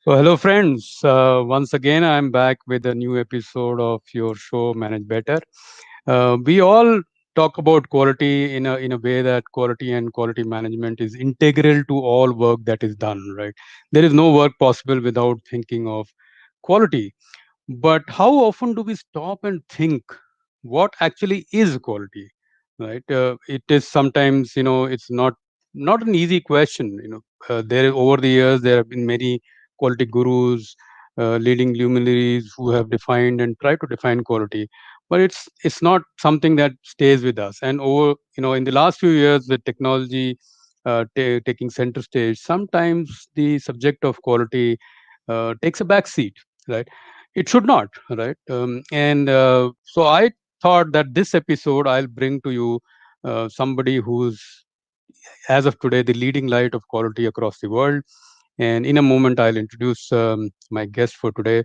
So, hello, friends. Once again, I'm back with a new episode of your show, Manage Better. We all talk about quality in a way that quality and quality management is integral to all work that is done. Right? There is no work possible without thinking of quality. But how often do we stop and think what actually is quality? Right? It is sometimes it's not an easy question. There over the years there have been many quality gurus, leading luminaries who have defined and tried to define quality, but it's not something that stays with us. And over in the last few years with technology taking center stage, sometimes the subject of quality takes a back seat, right? It should not, right? And so I thought that this episode I'll bring to you somebody who's, as of today, the leading light of quality across the world. And in a moment, I'll introduce my guest for today.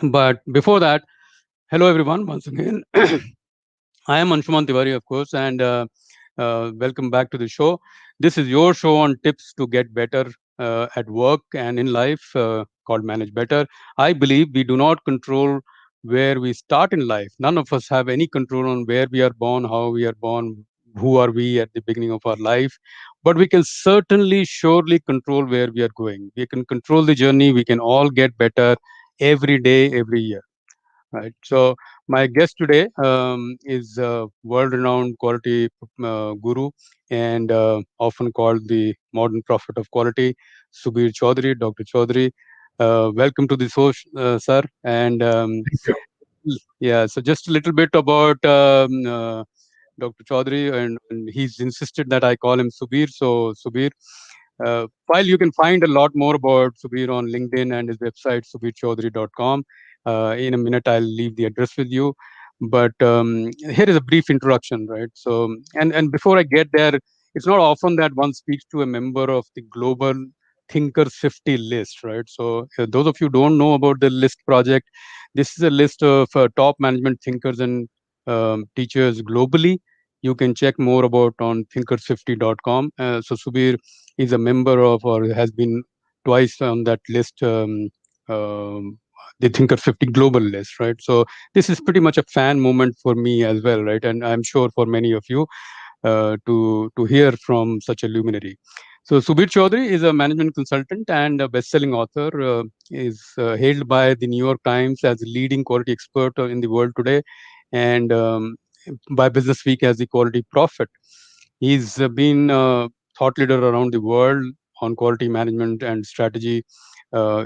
But before that, hello everyone once again. I am Anshuman Tiwari, of course, and welcome back to the show. This is your show on tips to get better at work and in life, called Manage Better. I believe we do not control where we start in life. None of us have any control on where we are born, how we are born, who are we at the beginning of our life. But we can certainly, surely control where we are going. We can control the journey. We can all get better every day, every year. Right. So my guest today is a world-renowned quality guru and often called the modern prophet of quality, Subir Chowdhury, Dr. Chowdhury. Welcome to the show, sir. And yeah, so just a little bit about Dr. Chaudhary, and he's insisted that I call him Subir. So, Subir, while you can find a lot more about Subir on LinkedIn and his website, subirchaudhary.com, in a minute I'll leave the address with you. But here is a brief introduction, right? So, and before I get there, it's not often that one speaks to a member of the global Thinkers 50 list, right? So, those of you who don't know about the list project, this is a list of top management thinkers and teachers globally. You can check more about on thinkers50.com. So Subir is a member of, or has been twice on that list, um, the Thinkers 50 global list, right? So this is pretty much a fan moment for me as well, right? And I'm sure for many of you to hear from such a luminary. So Subir Chaudhary is a management consultant and a best-selling author. Is hailed by the New York Times as a leading quality expert in the world today, and by Business Week as the quality prophet. He's been a thought leader around the world on quality management and strategy, uh,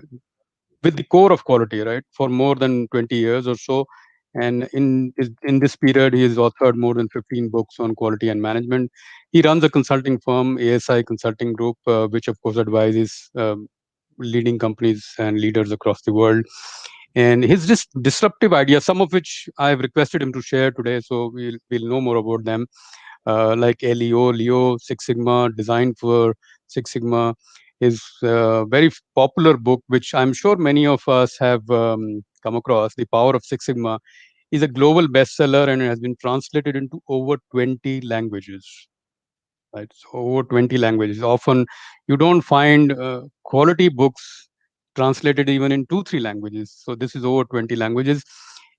with the core of quality, right, for more than 20 years or so. And in this period, he has authored more than 15 books on quality and management. He runs a consulting firm, ASI Consulting Group, which of course advises leading companies and leaders across the world. And his disruptive ideas, some of which I've requested him to share today, so we'll know more about them, like Leo, Six Sigma, designed for Six Sigma, is a very popular book, which I'm sure many of us have come across. The Power of Six Sigma is a global bestseller and it has been translated into over 20 languages. Right, so over 20 languages. Often, you don't find quality books translated even in 2, 3 languages. So this is over 20 languages.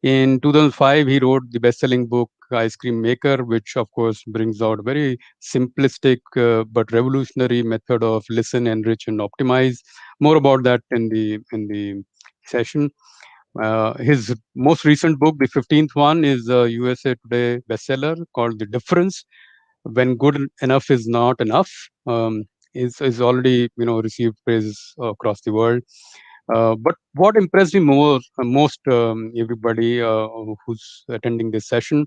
In 2005, he wrote the best-selling book Ice Cream Maker, which of course brings out a very simplistic but revolutionary method of listen, enrich, and optimize. More about that in the session. His most recent book, the 15th one, is a USA Today bestseller called The Difference: When Good Enough Is Not Enough. Is already received praise across the world. But what impressed me most, everybody who's attending this session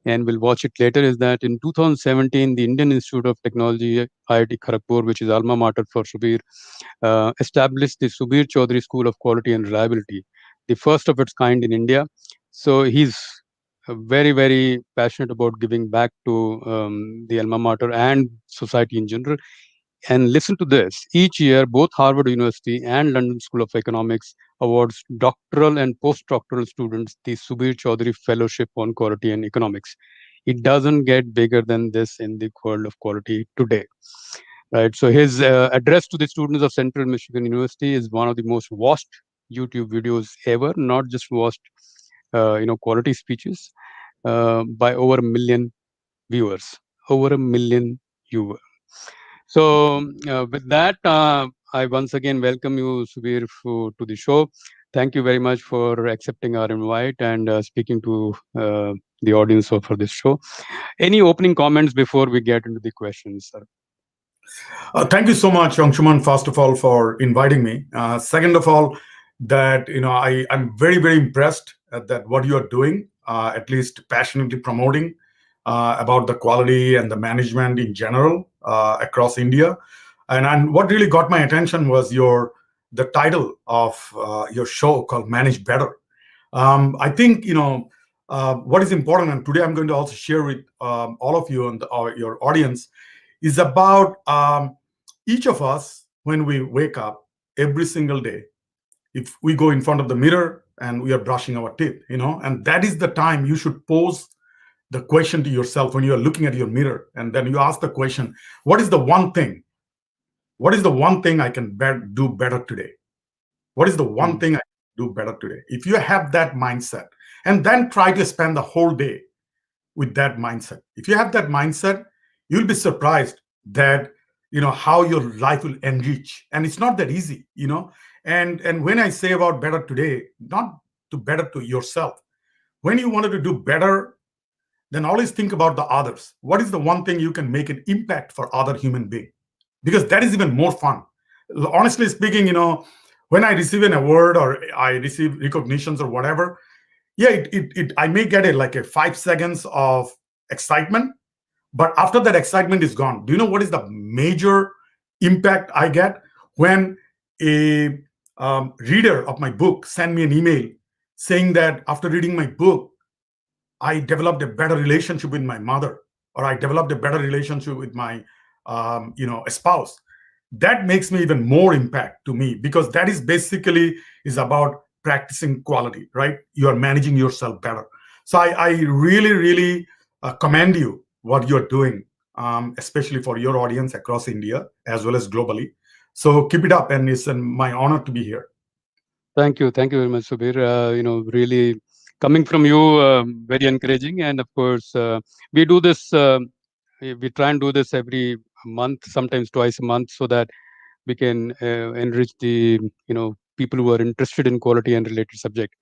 and will watch it later, is that in 2017, the Indian Institute of Technology, IIT Kharagpur, which is alma mater for Subir, established the Subir Chaudhary School of Quality and Reliability, the first of its kind in India. So he's very, very passionate about giving back to the alma mater and society in general. And listen to this: each year, both Harvard University and London School of Economics awards doctoral and postdoctoral students the Subir Chaudhary Fellowship on Quality and Economics. It doesn't get bigger than this in the world of quality today. right? So his address to the students of Central Michigan University is one of the most watched YouTube videos ever, not just watched, quality speeches by over a million viewers, over a million viewers. So, with that, I once again welcome you, Subir, to the show. Thank you very much for accepting our invite and speaking to the audience for this show. Any opening comments before we get into the questions, sir? Thank you so much, Yongshuman, first of all, for inviting me. Second of all, that I'm very, very impressed at that what you are doing, at least passionately promoting about the quality and the management in general across India. And what really got my attention was the title of your show called Manage Better. I think what is important, and today I'm going to also share with all of you and your audience, is about each of us when we wake up every single day. If we go in front of the mirror and we are brushing our teeth, and that is the time you should pose the question to yourself when you are looking at your mirror, and then you ask the question, what is the one thing? What is the one thing I can do better today? What is the one Mm. thing I can do better today? If you have that mindset, and then try to spend the whole day with that mindset. If you have that mindset, you'll be surprised that how your life will enrich. And it's not that easy. And when I say about better today, not to better to yourself. When you wanted to do better, then always think about the others. What is the one thing you can make an impact for other human being? Because that is even more fun. Honestly speaking, when I receive an award or I receive recognitions or whatever, yeah, I may get it like a 5 seconds of excitement, but after that excitement is gone. Do you know what is the major impact I get when a reader of my book send me an email saying that after reading my book, I developed a better relationship with my mother, or I developed a better relationship with my, a spouse. That makes me even more impact to me, because that is basically is about practicing quality, right? You are managing yourself better. So I really, really commend you what you're doing, especially for your audience across India as well as globally. So keep it up, and it's my honor to be here. Thank you very much, Subir. Really coming from you, very encouraging. And of course, we do this. We try and do this every month, sometimes twice a month, so that we can enrich the people who are interested in quality and related subject.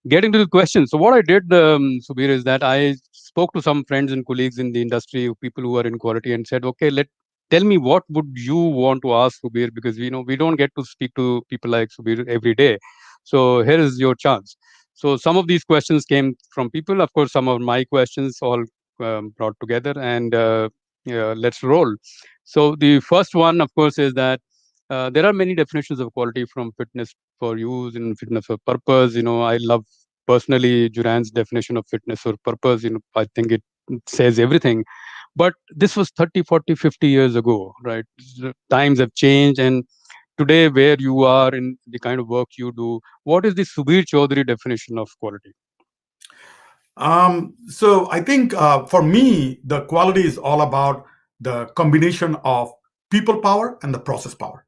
Getting to the question, so what I did, Subir, is that I spoke to some friends and colleagues in the industry, people who are in quality, and said, okay, tell me what would you want to ask Subir, because we don't get to speak to people like Subir every day. So here is your chance. So some of these questions came from people, of course, some of my questions all brought together, and yeah, let's roll. So the first one, of course, is that there are many definitions of quality, from fitness for use and fitness for purpose. I love personally Duran's definition of fitness for purpose. I think it says everything. But this was 30, 40, 50 years ago, right? Times have changed. And today, where you are in the kind of work you do, what is the Subir Chowdhury definition of quality? So I think for me, the quality is all about the combination of people power and the process power.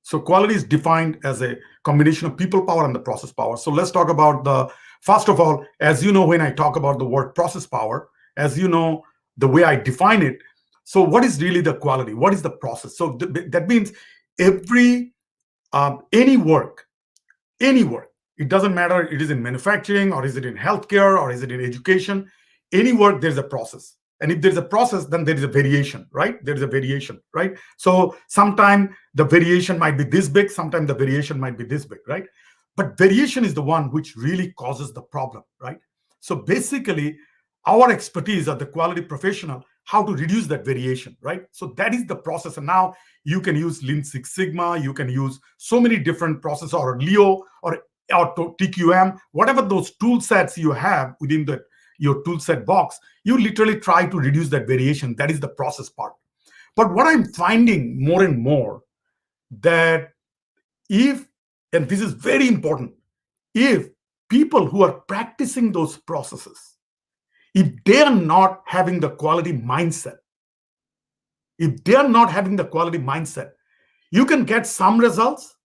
So quality is defined as a combination of people power and the process power. So let's talk about first of all, as you know, when I talk about the word process power, as you know, the way I define it. So what is really the quality? What is the process? So that means every, any work, it doesn't matter it is in manufacturing or is it in healthcare or is it in education. Any work, there's a process, and if there's a process, then there is a variation, right? There is a variation, right? So sometime the variation might be this big, sometimes the variation might be this big, right? But variation is the one which really causes the problem, right? So basically, our expertise as the quality professional, how to reduce that variation, right? So that is the process. And now you can use Lean Six Sigma, you can use so many different processes, or Leo, or TQM, whatever those tool sets you have within your tool set box. You literally try to reduce that variation. That is the process part. But what I'm finding more and more, that if, and this is very important, if people who are practicing those processes, if they are not having the quality mindset, If they are not having the quality mindset, you can get some results,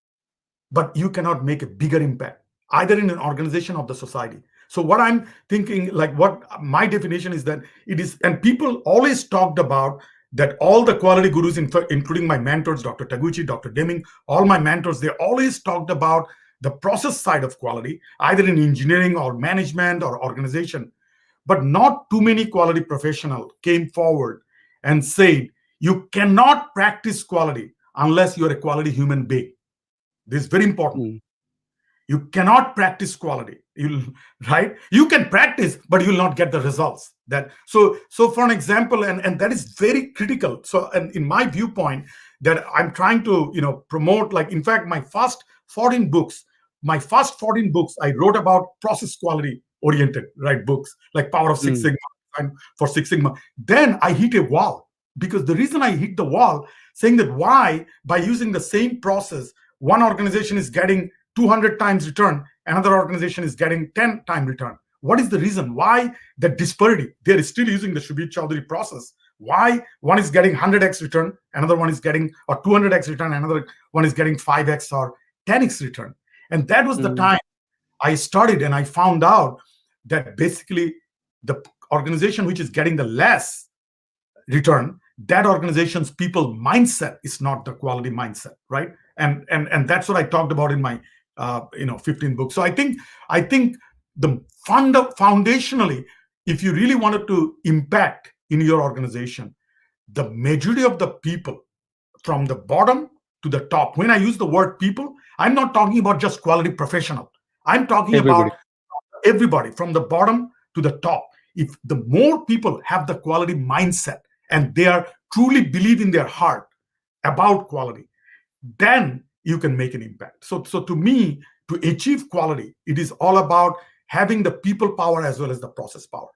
but you cannot make a bigger impact either in an organization or the society. So what I'm thinking, like what my definition is, that it is, and people always talked about that all the quality gurus, including my mentors, Dr. Taguchi, Dr. Deming, all my mentors, they always talked about the process side of quality, either in engineering or management or organization. But not too many quality professionals came forward and said, you cannot practice quality unless you're a quality human being. This is very important. Mm, You cannot practice quality. You'll right. You can practice, but you will not get the results. So for an example, and that is very critical. So, and in my viewpoint, that I'm trying to promote. Like, in fact, my first 14 books I wrote about process quality oriented, right, books like Power of Six mm, Sigma and for Six Sigma. Then I hit a wall, because the reason I hit the wall, saying that why, by using the same process, one organization is getting 200 times return, another organization is getting 10 time return. What is the reason? Why the disparity? They're still using the Subir Chowdhury process. Why one is getting 100x return, another one is getting, or 200x return, another one is getting 5x or 10x return? And that was the mm. time I started, and I found out that basically the organization which is getting the less return, that organization's people mindset is not the quality mindset, right? And that's what I talked about in my 15 books. So I think the foundationally, if you really wanted to impact in your organization, the majority of the people from the bottom to the top. When I use the word people, I'm not talking about just quality professional. I'm talking Everybody. about everybody from the bottom to the top. If the more people have the quality mindset and they are truly believe in their heart about quality, then you can make an impact. So to me, to achieve quality, it is all about having the people power as well as the process power.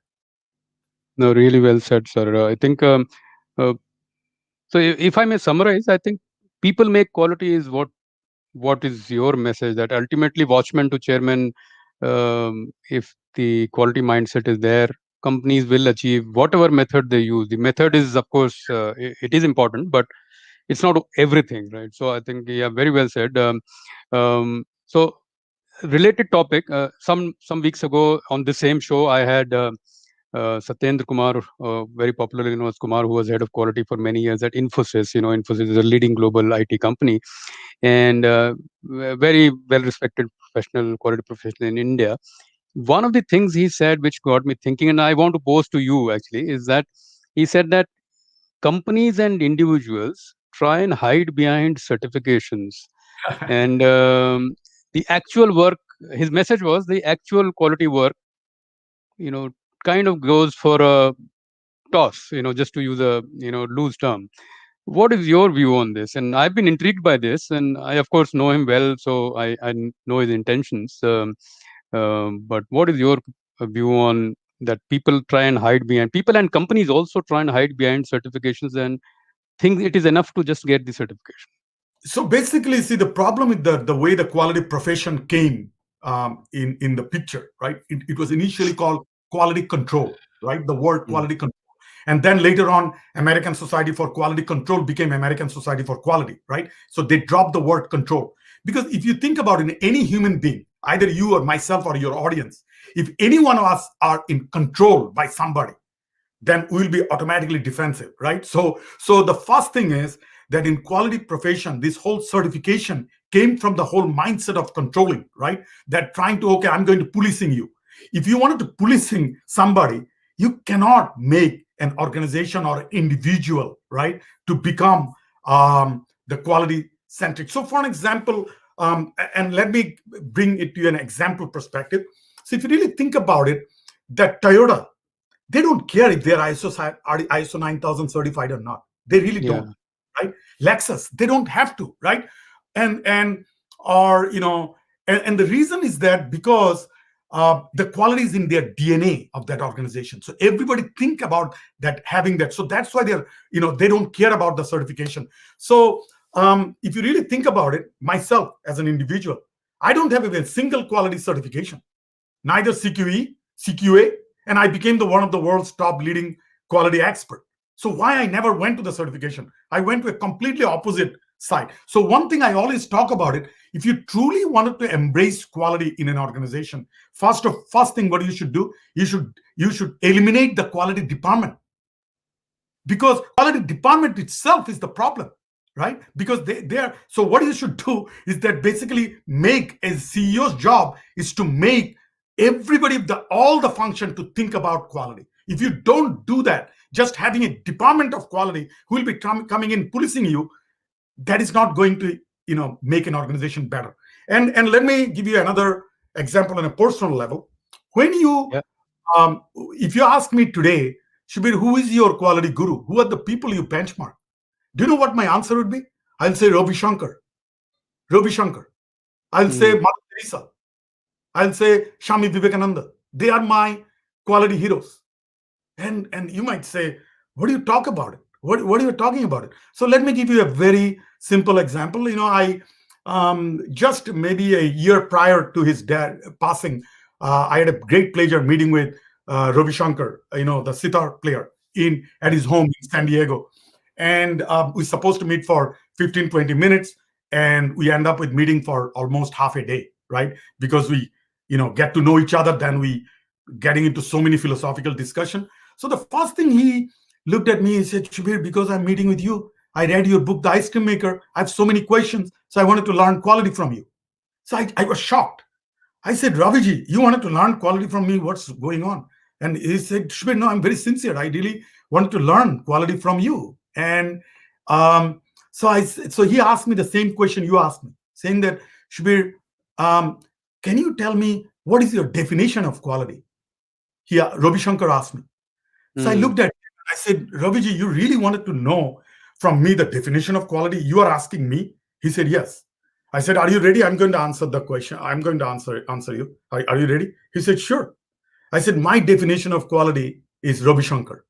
No, really well said, sir. I think uh, so. If I may summarize, I think people make quality is what is your message, that ultimately watchman to chairman, if the quality mindset is there, companies will achieve whatever method they use. The method is, of course, it is important, but it's not everything, right? So I think, yeah, very well said. So related topic, some weeks ago on the same show, I had Satyendra Kumar, very popularly known as Kumar, who was head of quality for many years at Infosys. Infosys is a leading global IT company, and very well respected professional, quality professional in India. One of the things he said which got me thinking, and I want to pose to you actually, is that he said that companies and individuals try and hide behind certifications, and the actual work, his message was the actual quality work, you know kind of goes for a toss, just to use a loose term. What is your view on this? And I've been intrigued by this, and I of course know him well, so I know his intentions. But what is your view on that? People try and hide behind, people and companies also try and hide behind certifications and think it is enough to just get the certification. So basically, see, the problem with the way the quality profession came in the picture, right? It was initially called quality control, right? The word Mm. quality control. And then later on, American Society for Quality Control became American Society for Quality, right? So they dropped the word control. Because if you think about it, any human being, either you or myself or your audience, if any one of us are in control by somebody, then we'll be automatically defensive, right? So the first thing is that in quality profession, this whole certification came from the whole mindset of controlling, right? That trying to, okay, I'm going to policing you. If you wanted to policing somebody, you cannot make an organization or individual, right, to become the quality centric. So for an example, and let me bring it to an example perspective. So if you really think about it, that Toyota, they don't care if they're ISO 9000 certified or not. They really don't, Yeah. right? Lexus, they don't have to, right? And or and the reason is that because the quality is in their DNA of that organization. So everybody think about that, having that. So that's why they don't care about the certification. So if you really think about it, myself as an individual, I don't have even a single quality certification, neither CQE, CQA, and I became one of the world's top leading quality expert. So why I never went to the certification? I went to a completely opposite side. So one thing I always talk about it, if you truly wanted to embrace quality in an organization, first thing what you should do, you should eliminate the quality department, because quality department itself is the problem, right? Because they are. So what you should do is that basically make a CEO's job is to make everybody, all the function, to think about quality. If you don't do that, just having a department of quality who will be coming in policing you, that is not going to make an organization better. And let me give you another example on a personal level. When you Yeah. if you ask me today, Shubir, who is your quality guru? Who are the people you benchmark? Do you know what my answer would be? I'll say Ravi Shankar. Ravi Shankar. I'll say Mm. Mother Teresa. I'll say Shami Vivekananda. They are my quality heroes. And you might say, what do you talk about it? What are you talking about it? So let me give you a very simple example. I just maybe a year prior to his dad passing, I had a great pleasure meeting with Ravi Shankar, the sitar player, in at his home in San Diego. And we're supposed to meet for 15, 20 minutes. And we end up with meeting for almost half a day, right? Because we, get to know each other, then we getting into so many philosophical discussion. So the first thing he looked at me and said, Shubir, because I'm meeting with you, I read your book, The Ice Cream Maker. I have so many questions. So I wanted to learn quality from you. So I was shocked. I said, Raviji, you wanted to learn quality from me. What's going on? And he said, Shubir, no, I'm very sincere. I really wanted to learn quality from you. And so he asked me the same question you asked me, saying that, Shubir, um, can you tell me what is your definition of quality? Ravi Shankar asked me. So I Mm. looked at him and I said, Raviji, you really wanted to know from me the definition of quality? You are asking me? He said, yes. I said, are you ready? I'm going to answer the question. I'm going to answer you. Are you ready? He said, sure. I said, my definition of quality is Ravi Shankar.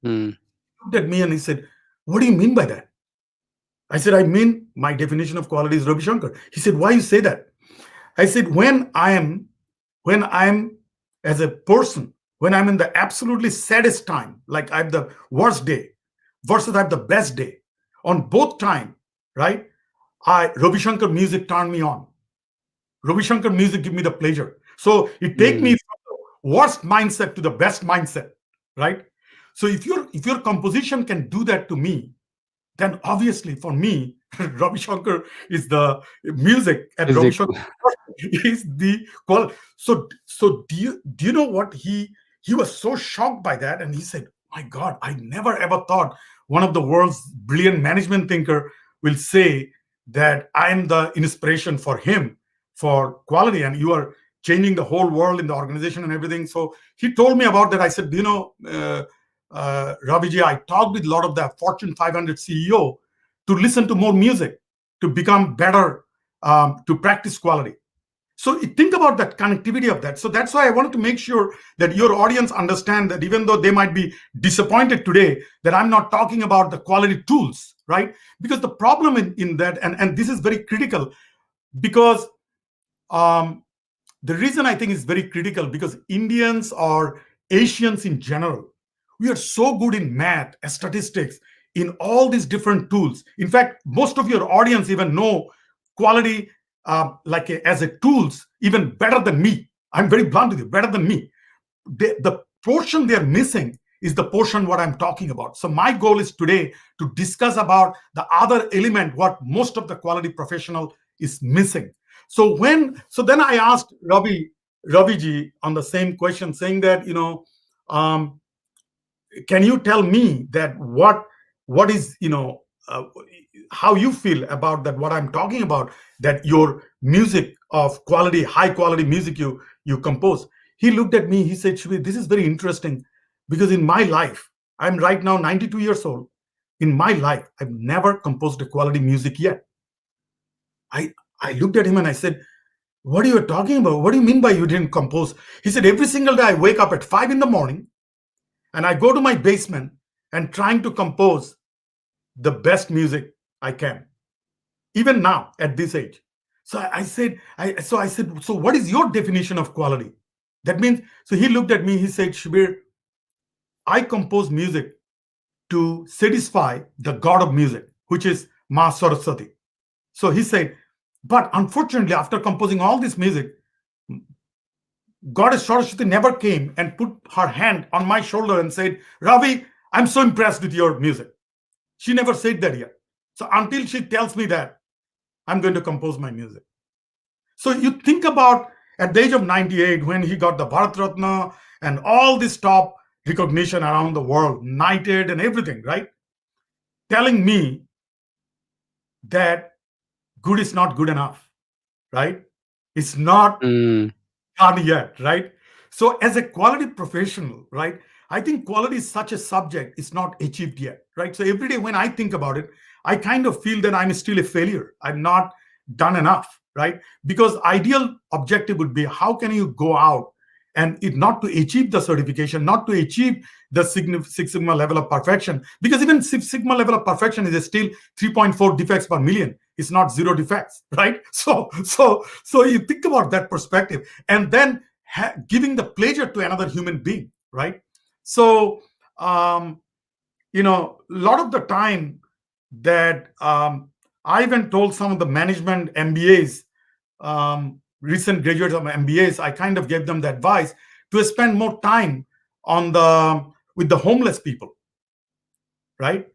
Mm. He looked at me and he said, what do you mean by that? I said, I mean, my definition of quality is Ravi Shankar. He said, why you say that? I said, when I'm as a person, when I'm in the absolutely saddest time, like I have the worst day versus I have the best day, on both time, right? Ravi Shankar music turned me on. Ravi Shankar music give me the pleasure. So it take me Mm. from the worst mindset to the best mindset, right? So if your composition can do that to me, then obviously for me, Ravi Shankar is the music, and Is Ravi it? Shankar is the qual. So do you know what he was so shocked by that, and he said, "My God, I never ever thought one of the world's brilliant management thinker will say that I am the inspiration for him for quality, and you are changing the whole world in the organization and everything." So he told me about that. I said, Raviji, I talked with a lot of the Fortune 500 CEO to listen to more music, to become better, to practice quality. So think about that connectivity of that. So that's why I wanted to make sure that your audience understand that even though they might be disappointed today, that I'm not talking about the quality tools, right? Because the problem in that, and this is very critical, because um, the reason I think is very critical, because Indians or Asians in general, we are so good in math, statistics, in all these different tools. In fact, most of your audience even know quality as a tools even better than me. I'm very blunt with you, better than me. The portion they're missing is the portion what I'm talking about. So my goal is today to discuss about the other element what most of the quality professional is missing. So then I asked Ravi ji on the same question, saying that, um, can you tell me that what is, how you feel about that, what I'm talking about, that your music of quality, high quality music you compose. He looked at me, he said, Shubir, this is very interesting, because in my life, I'm right now 92 years old. In my life, I've never composed a quality music yet. I looked at him and I said, what are you talking about? What do you mean by you didn't compose? He said, every single day I wake up at 5 in the morning and I go to my basement and trying to compose the best music I can, even now at this age. So I said, so what is your definition of quality? That means, so he looked at me, he said, Shubir, I compose music to satisfy the god of music, which is Ma Saraswati. So he said, but unfortunately, after composing all this music, Goddess Saraswati never came and put her hand on my shoulder and said, Ravi, I'm so impressed with your music. She never said that yet. So until she tells me that, I'm going to compose my music. So you think about at the age of 98, when he got the Bharat Ratna and all this top recognition around the world, knighted and everything, right? Telling me that good is not good enough, right? It's not Mm, done yet, right? So, as a quality professional, right, I think quality is such a subject, it's not achieved yet, right? So, every day when I think about it, I kind of feel that I'm still a failure. I'm not done enough, right? Because ideal objective would be how can you go out and it not to achieve the certification, not to achieve the Six Sigma level of perfection, because even Six Sigma level of perfection is still 3.4 defects per million. It's not zero defects, right? So you think about that perspective, and then giving the pleasure to another human being, right? So a lot of the time that I even told some of the management MBAs, recent graduates of MBAs, I kind of gave them the advice to spend more time on the with the homeless people, right?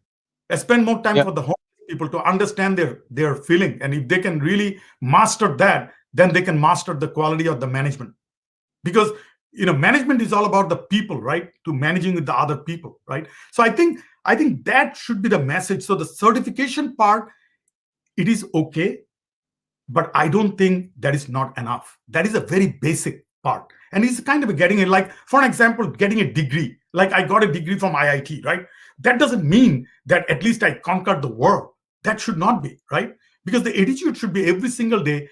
Spend more time yeah. for the homeless people to understand their feeling, and if they can really master that, then they can master the quality of the management. Because management is all about the people, right? To managing with the other people, right? So I think that should be the message. So the certification part, it is okay, but I don't think that is not enough. That is a very basic part, and it's kind of getting it, like for an example, getting a degree. Like I got a degree from IIT, right? That doesn't mean that at least I conquered the world. That should not be, right? Because the attitude should be every single day,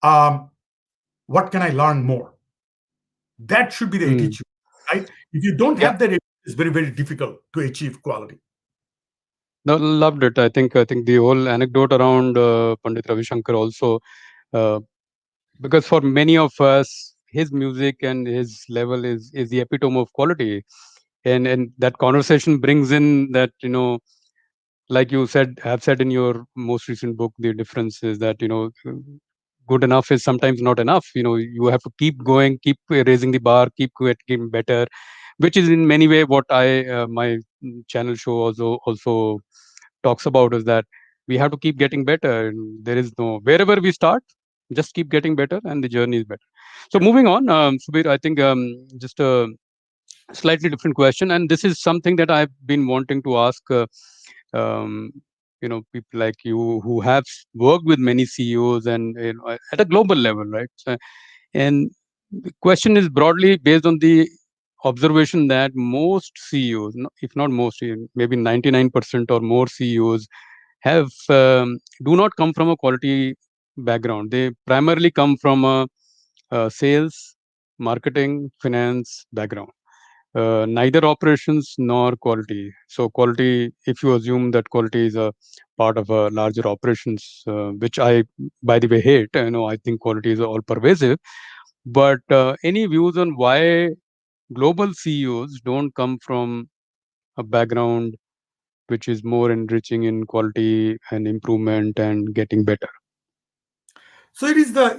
um, what can I learn more? That should be the Mm, attitude, right? If you don't yeah. have that attitude, it's very, very difficult to achieve quality. No, loved it. I think the whole anecdote around Pandit Ravi Shankar also, uh, because for many of us, his music and his level is the epitome of quality, and that conversation brings in that, like you said, have said in your most recent book, the difference is that, good enough is sometimes not enough. You have to keep going, keep raising the bar, keep getting better, which is in many way what I my channel show also talks about, is that we have to keep getting better. And there is no, wherever we start, just keep getting better, and the journey is better. So Yeah. moving on, Subir, I think just a slightly different question, and this is something that I've been wanting to ask. Um, People like you who have worked with many CEOs and, at a global level, right? And the question is broadly based on the observation that most CEOs, if not most, maybe 99% or more CEOs have do not come from a quality background. They primarily come from a sales, marketing, finance background, neither operations nor quality. So quality, if you assume that quality is a part of a larger operations, which I, by the way, hate. I think quality is all pervasive. But any views on why global CEOs don't come from a background which is more enriching in quality and improvement and getting better? So it is the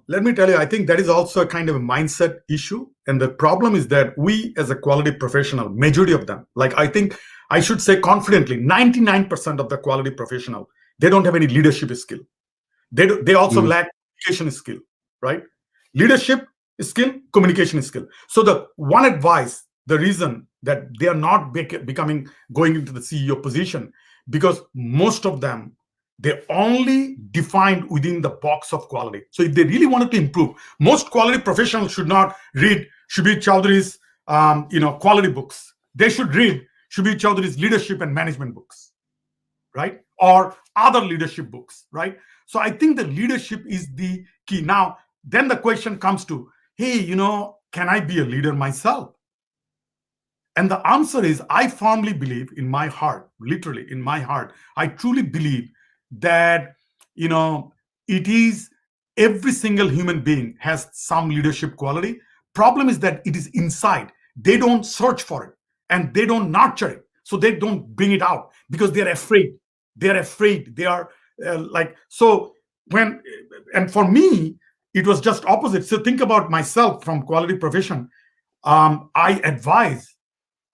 let me tell you, I think that is also a kind of a mindset issue. And the problem is that we as a quality professional, majority of them, like I think I should say confidently, 99% of the quality professional, they don't have any leadership skill. They also Mm, lack communication skill, right? Leadership skill, communication skill. So the one advice, the reason that they are not becoming going into the CEO position, because most of them, they only defined within the box of quality. So if they really wanted to improve, most quality professionals should not read Subir Chowdhury's quality books. They should read Subir Chowdhury's leadership and management books, right? Or other leadership books, right? So I think the leadership is the key. Now, then the question comes to, hey, can I be a leader myself? And the answer is, I firmly believe in my heart, literally in my heart, I truly believe that, you know, it is every single human being has some leadership quality. Problem is that it is inside. They don't search for it. and they don't nurture it. So they don't bring it out because they're afraid. They're afraid. They are like, so when, and for me, it was just opposite. So think about myself from quality profession. I advise.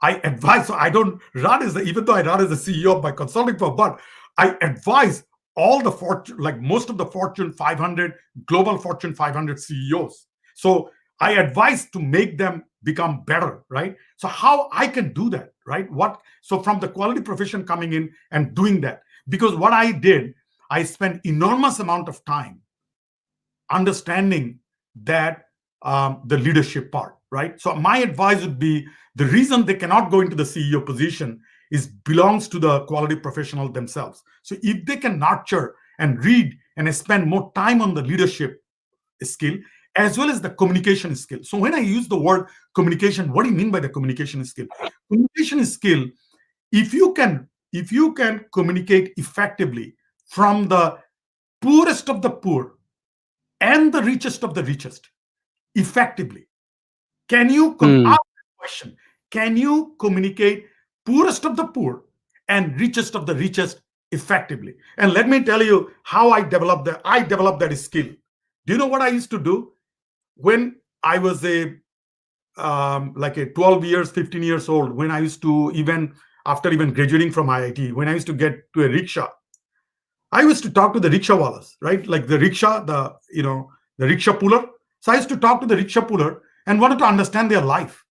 So I don't run as the, even though I run as the CEO of my consulting firm, but I advise all the fortune, like most of the Fortune 500, global Fortune 500 CEOs. So I advise to make them become better, right? So how I can do that, right? What, so from the quality profession coming in and doing that, because what I did, I spent enormous amount of time understanding that the leadership part, right? So my advice would be, the reason they cannot go into the CEO position is belongs to the quality professional themselves. So if they can nurture and read and spend more time on the leadership skill as well as the communication skill. So when I use the word communication, what do you mean by the communication skill? Communication skill, if you can communicate effectively from the poorest of the poor and the richest of the richest effectively. Can you Hmm. ask the question? Can you communicate poorest of the poor and richest of the richest effectively? And let me tell you how I developed that. I developed that skill. Do you know what I used to do when I was a like a 12 years, 15 years old? When I used to, even after even graduating from IIT, when I used to get to a rickshaw, I used to talk to the rickshaw wallas, right? Like the rickshaw, the rickshaw puller. So I used to talk to the rickshaw puller and wanted to understand their life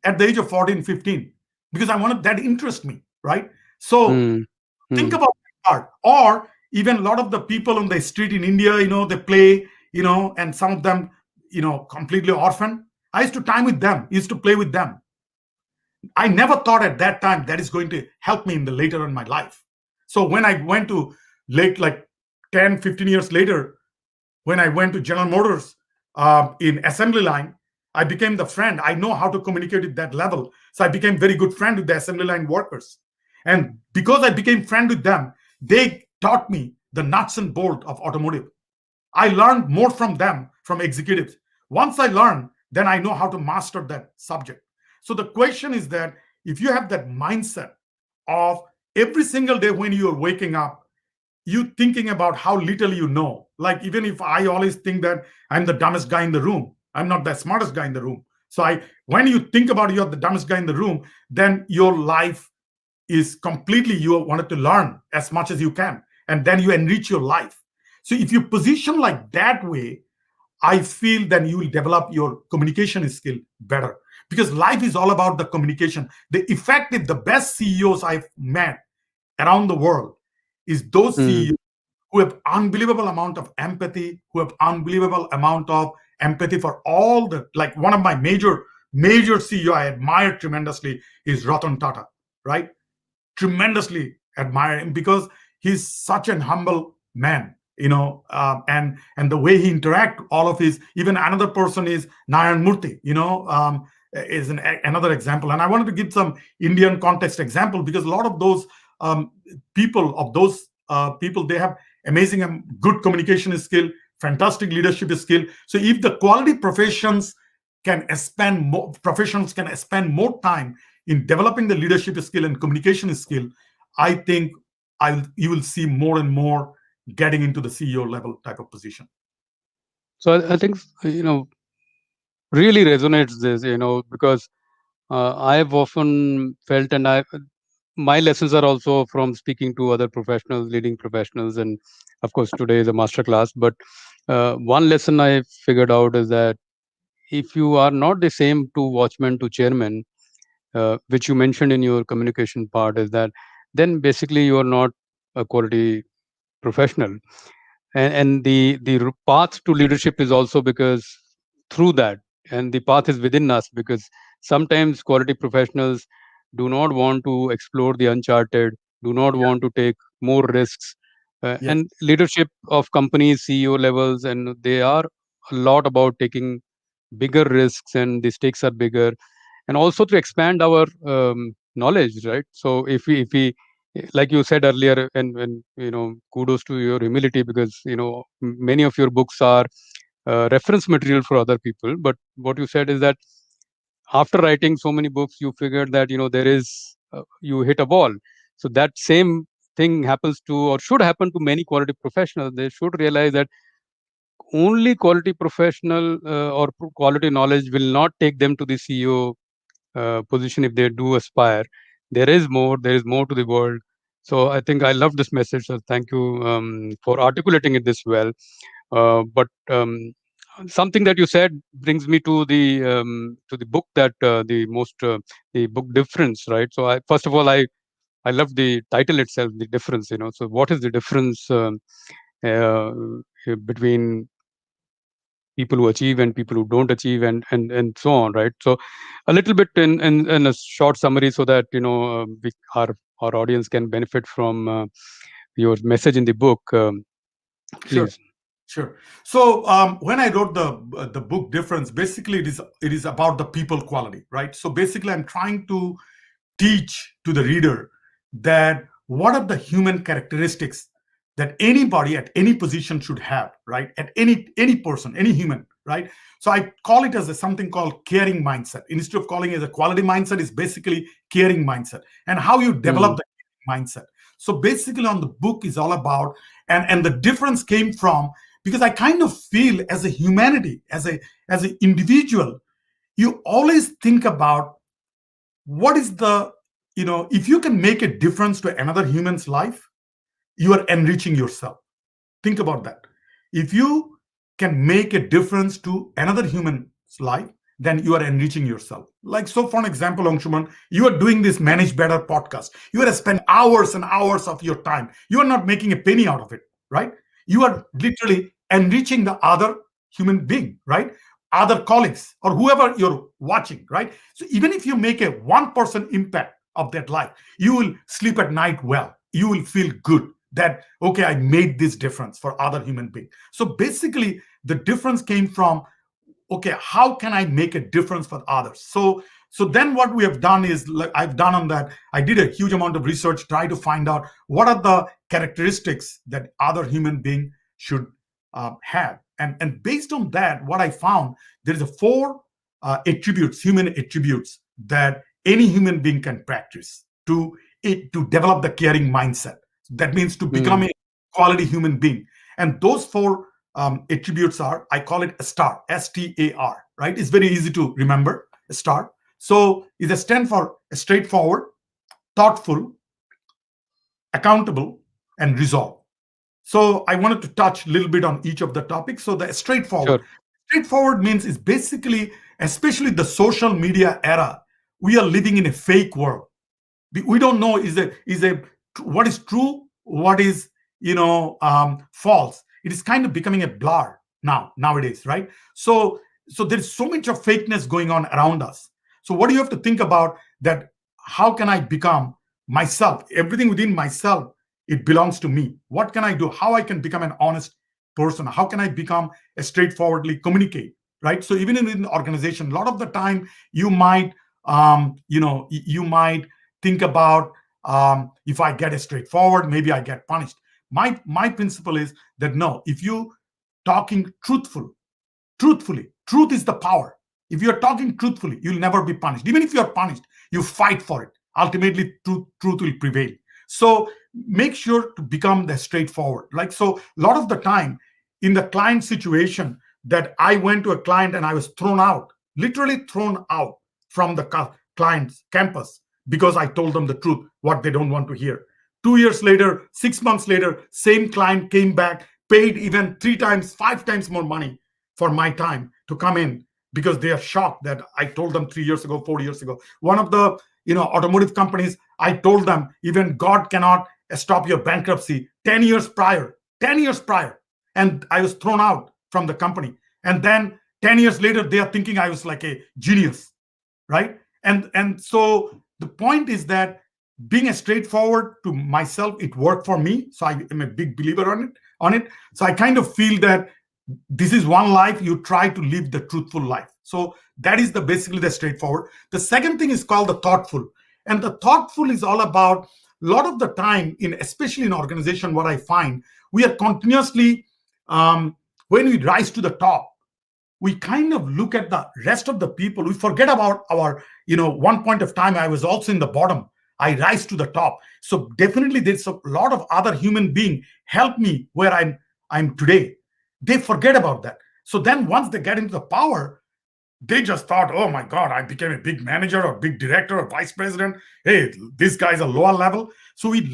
at the age of 14, 15, because I wanted that interest me, right? So Hmm. think Hmm. about that part. Or even a lot of the people on the street in India, they play, and some of them, completely orphan. I used to time with them, used to play with them. I never thought at that time that is going to help me in the later in my life. So when I went to late, like 10, 15 years later, when I went to General Motors in assembly line, I became the friend. I know how to communicate at that level. So I became very good friend with the assembly line workers. And because I became friend with them, they taught me the nuts and bolt of automotive. I learned more from them, from executives. Once I learn, then I know how to master that subject. So the question is that if you have that mindset of every single day when you're waking up, you thinking about how little you know. Like even if I always think that I'm the dumbest guy in the room, I'm not the smartest guy in the room. So when you think about you're the dumbest guy in the room, then your life is completely, you wanted to learn as much as you can, and then you enrich your life. So if you position like that way, I feel then you will develop your communication skill better, because life is all about the communication. The effective, the best CEOs I've met around the world is those Hmm. CEOs who have unbelievable amount of empathy, who have unbelievable amount of empathy for all the, like one of my major CEO I admire tremendously is Ratan Tata, right? Tremendously admire him because he's such an humble man, and the way he interact, all of his, even another person is Nayan Murthy, is another example. And I wanted to give some Indian context example, because a lot of those people, they have amazing and good communication skill, fantastic leadership skill. So if the quality professionals can spend more time in developing the leadership skill and communication skill, I think you will see more and more getting into the CEO level type of position. So I think really resonates this, because I've often felt, and I my lessons are also from speaking to other professionals, leading professionals, and of course today is a master class. But one lesson I figured out is that if you are not the same to watchman to chairman, which you mentioned in your communication part, is that then basically you are not a quality professional. And the path to leadership is also because through that, and the path is within us, because sometimes quality professionals do not want to explore the uncharted, do not Yeah. want to take more risks. Yes. And leadership of companies, CEO levels, and they are a lot about taking bigger risks, and the stakes are bigger, and also to expand our knowledge, right? So if we like you said earlier, and kudos to your humility, because many of your books are reference material for other people. But what you said is that after writing so many books, you figured that there is you hit a wall. So that same thing happens to, or should happen to, many quality professionals. They should realize that only quality professional or quality knowledge will not take them to the CEO position if they do aspire. There is more to the world. So I think I love this message. So thank you for articulating it this well. But something that you said brings me to the book, that the book difference, right? So first of all, I love the title itself, the difference. So what is the difference uh, between people who achieve and people who don't achieve, and so on, right? So a little bit in a short summary, so that our audience can benefit from your message in the book, Sure. please. Sure. So when I wrote the book Difference, basically it is about the people quality, right? So basically, I'm trying to teach to the reader that what are the human characteristics that anybody at any position should have, right? At any person, any human, right? So I call it as something called caring mindset. Instead of calling it as a quality mindset, is basically caring mindset, and how you develop Mm, the mindset. So basically, on the book is all about, and the difference came from, because I kind of feel as a humanity, as an individual, you always think about what is the, if you can make a difference to another human's life, you are enriching yourself. Think about that. If you can make a difference to another human's life, then you are enriching yourself. Like, so for an example, Angshuman, you are doing this Manage Better podcast. You are spending hours and hours of your time. You are not making a penny out of it, right? You are literally enriching the other human being, right? Other colleagues or whoever you're watching, right? So even if you make a 1% impact of that life, you will sleep at night well. You will feel good that, okay, I made this difference for other human beings. So basically, the difference came from, okay, how can I make a difference for others? So then what we have done is, like, I've done on that, I did a huge amount of research, try to find out what are the characteristics that other human being should have. And based on that, what I found, there is a four attributes, human attributes, that any human being can practice to develop the caring mindset. That means to become mm, a quality human being. And those four attributes are, I call it a STAR, STAR, right? It's very easy to remember, a STAR. So it stands for straightforward, thoughtful, accountable, and resolve. So I wanted to touch a little bit on each of the topics. So the straightforward. sure. Straightforward means is basically, especially the social media era, we are living in a fake world. We don't know is a what is true, what is false. It is kind of becoming a blur nowadays, right? So there's so much of fakeness going on around us. So what do you have to think about that? How can I become myself? Everything within myself, it belongs to me. What can I do? How I can become an honest person? How can I become a straightforwardly communicate, right? So even in an organization, a lot of the time you might you might think about, if I get a straightforward, maybe I get punished. My principle is that no, if you talking truthfully, truth is the power. If you're talking truthfully, you'll never be punished. Even if you're punished, you fight for it. Ultimately, truth will prevail. So make sure to become the straightforward. Like, so a lot of the time in the client situation, that I went to a client and I was thrown out, literally thrown out from the client's campus, because I told them the truth, what they don't want to hear. 2 years later, 6 months later, same client came back, paid even 3 times, 5 times more money for my time to come in, because they are shocked that I told them 3 years ago, 4 years ago. One of the automotive companies, I told them even God cannot stop your bankruptcy 10 years prior, 10 years prior. And I was thrown out from the company. And then 10 years later, they are thinking I was like a genius, right? And so the point is that being a straightforward to myself, it worked for me. So I am a big believer on it. So I kind of feel that this is one life, you try to live the truthful life. So that is basically the straightforward. The second thing is called the thoughtful. And the thoughtful is all about, a lot of the time, especially in organization, what I find, we are continuously, when we rise to the top, we kind of look at the rest of the people. We forget about our, one point of time I was also in the bottom. I rise to the top. So definitely there's a lot of other human being help me where I'm today. They forget about that. So then once they get into the power, they just thought, oh my God, I became a big manager or big director or vice president. Hey, this guy's a lower level. So we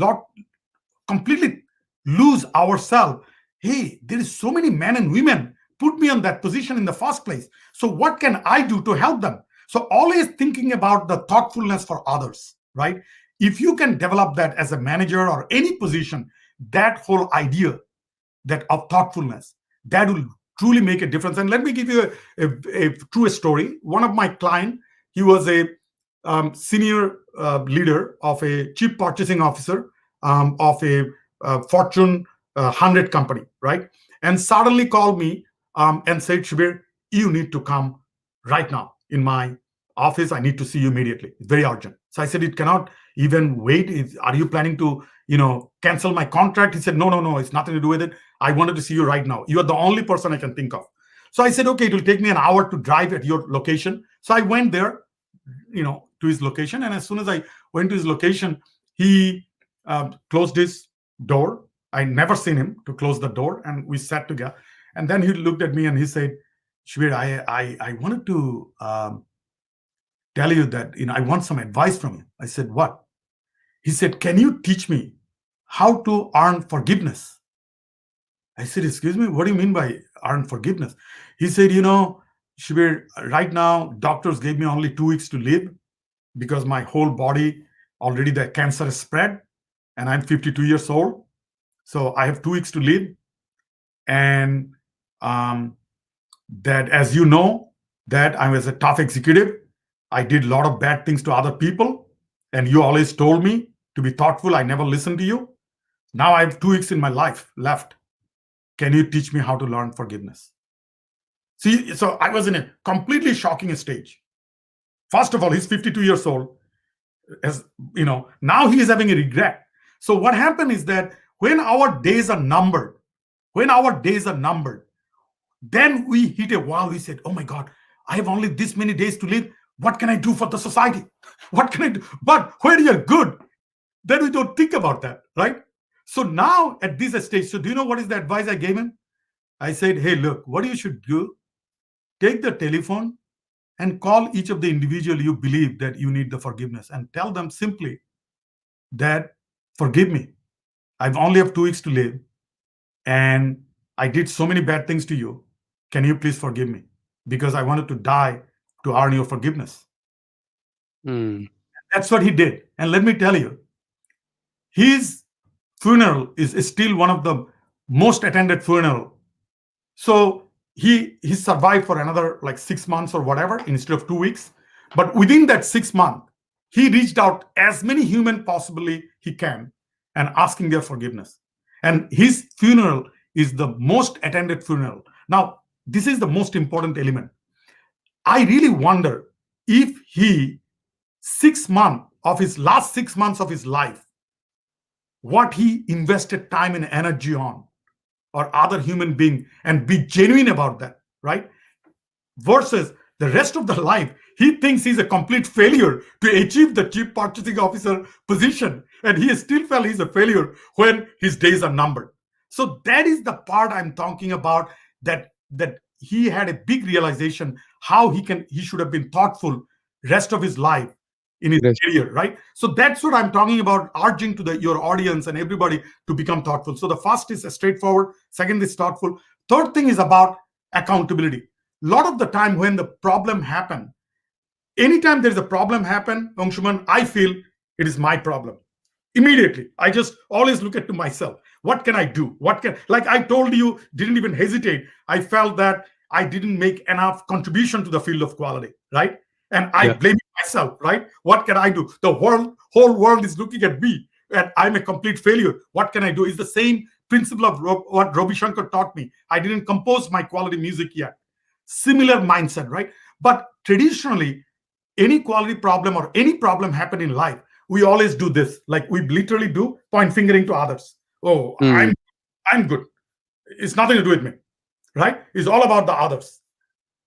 completely lose ourselves. Hey, there is so many men and women put me on that position in the first place. So what can I do to help them? So always thinking about the thoughtfulness for others, right? If you can develop that as a manager or any position, that whole idea that of thoughtfulness, that will truly make a difference. And let me give you a true story. One of my client, he was a senior leader of a chief purchasing officer of a Fortune 100 company, right? And suddenly called me and said, Subir, you need to come right now in my office. I need to see you immediately. It's very urgent. So I said, it cannot even wait. Are you planning to, cancel my contract? He said, no, no, no, it's nothing to do with it. I wanted to see you right now. You are the only person I can think of. So I said, okay, it will take me an hour to drive at your location. So I went there, to his location. And as soon as I went to his location, he closed his door. I never seen him to close the door, and we sat together. And then he looked at me and he said, Shubir, I wanted to tell you that, I want some advice from you. I said, what? He said, can you teach me how to earn forgiveness? I said, excuse me, what do you mean by earn forgiveness? He said, Shubir, right now, doctors gave me only 2 weeks to live because my whole body, already the cancer is spread, and I'm 52 years old. So I have 2 weeks to live. And that, as you know, that I was a tough executive. I did a lot of bad things to other people. And you always told me to be thoughtful. I never listened to you. Now I have 2 weeks in my life left. Can you teach me how to learn forgiveness? See, so I was in a completely shocking stage. First of all, he's 52 years old. As now he is having a regret. So what happened is that when our days are numbered, then we hit a wall. We said, oh my God, I have only this many days to live. What can I do for the society? What can I do? But when you're good, then we don't think about that, right? So now at this stage, so do you know what is the advice I gave him? I said, hey, look, what you should do, take the telephone and call each of the individual you believe that you need the forgiveness, and tell them simply that, forgive me. I only have 2 weeks to live, and I did so many bad things to you. Can you please forgive me? Because I wanted to die to earn your forgiveness. Mm. That's what he did. And let me tell you, his funeral is still one of the most attended funeral. So he survived for another like 6 months or whatever instead of 2 weeks. But within that 6 months, he reached out as many human possibly he can and asking their forgiveness. And his funeral is the most attended funeral. Now, this is the most important element. I really wonder if he 6 months of his last 6 months of his life, what he invested time and energy on, or other human being, and be genuine about that, right? Versus the rest of the life, he thinks he's a complete failure to achieve the chief purchasing officer position, and he still felt he's a failure when his days are numbered. So that is the part I'm talking about, that he had a big realization how he should have been thoughtful rest of his life in his Yes. career, right? So that's what I'm talking about, urging to your audience and everybody to become thoughtful. So the first is straightforward, second is thoughtful, third thing is about accountability. A lot of the time when the problem happen, anytime there's a problem happen, Angshuman, I feel it is my problem. Immediately, I just always look at to myself. What can I do? Like I told you, didn't even hesitate. I felt that I didn't make enough contribution to the field of quality, right? And I Yeah. blame myself, right? What can I do? The whole world is looking at me, and I'm a complete failure. What can I do? It's the same principle of what Ravi Shankar taught me. I didn't compose my quality music yet. Similar mindset, right? But traditionally, any quality problem or any problem happen in life, we always do this. Like we literally do point fingering to others. Oh, Mm. I'm good. It's nothing to do with me, right? It's all about the others.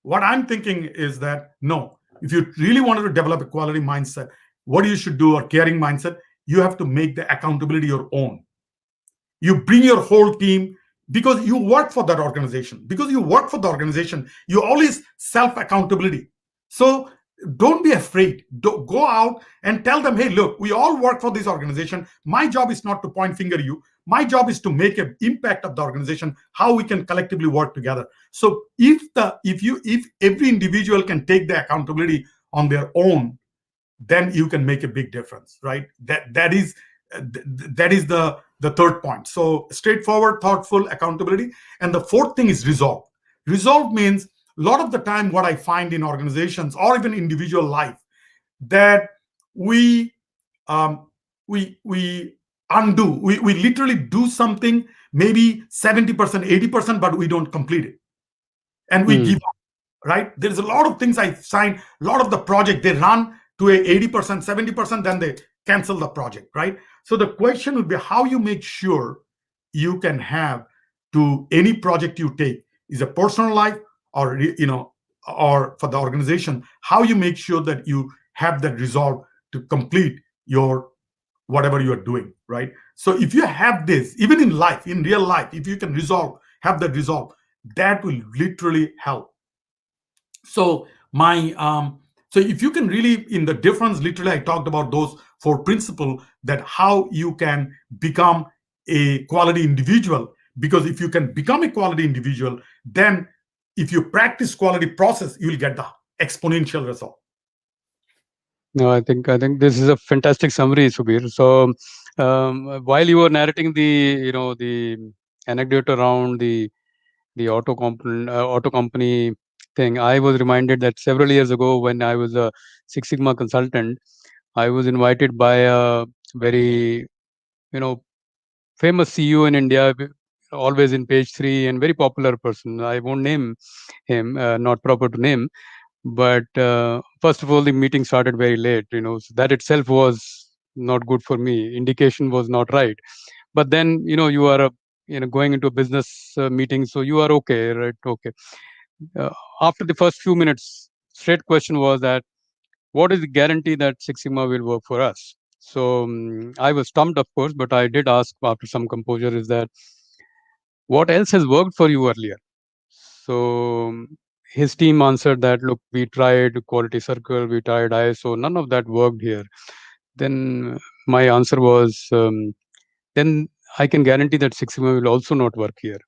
What I'm thinking is that no, if you really wanted to develop a quality mindset, what you should do, or caring mindset, you have to make the accountability your own. You bring your whole team, because you work for that organization. Because you work for the organization, you always self accountability. So don't be afraid. Go out and tell them, hey, look, we all work for this organization. My job is not to point finger you. My job is to make an impact of the organization, how we can collectively work together. So if every individual can take the accountability on their own, then you can make a big difference, right? That is the third point. So straightforward, thoughtful, accountability. And the fourth thing is resolve. Resolve means, a lot of the time what I find in organizations or even individual life, that we um, we undo, we literally do something, maybe 70%, 80%, but we don't complete it, and we give Hmm. up, right? There's a lot of things I sign, a lot of the project they run to a 80%, 70%, then they cancel the project, right? So the question would be, how you make sure you can have, to any project you take, is a personal life, or or for the organization, how you make sure that you have that resolve to complete your whatever you are doing, right? So if you have this, even in life, in real life, if you can resolve, have that resolve, that will literally help. So my so if you can really, in the difference, literally I talked about those four principles, that how you can become a quality individual. Because if you can become a quality individual, then if you practice quality process, you will get the exponential result. No, I think this is a fantastic summary, Subir. So, while you were narrating the anecdote around the auto company thing, I was reminded that several years ago, when I was a Six Sigma consultant, I was invited by a very you know famous CEO in India, always in page three, and very popular person. I won't name him, not proper to name. But first of all, the meeting started very late. So that itself was not good for me. Indication was not right. But then you are going into a business meeting, so you are okay, right? Okay. Uh, After the first few minutes, straight question was that, what is the guarantee that Six Sigma will work for us? So I was stumped, of course, but I did ask after some composure, is that, what else has worked for you earlier? So his team answered that, look, we tried Quality Circle, we tried ISO, none of that worked here. Then my answer was, then I can guarantee that Six Sigma will also not work here.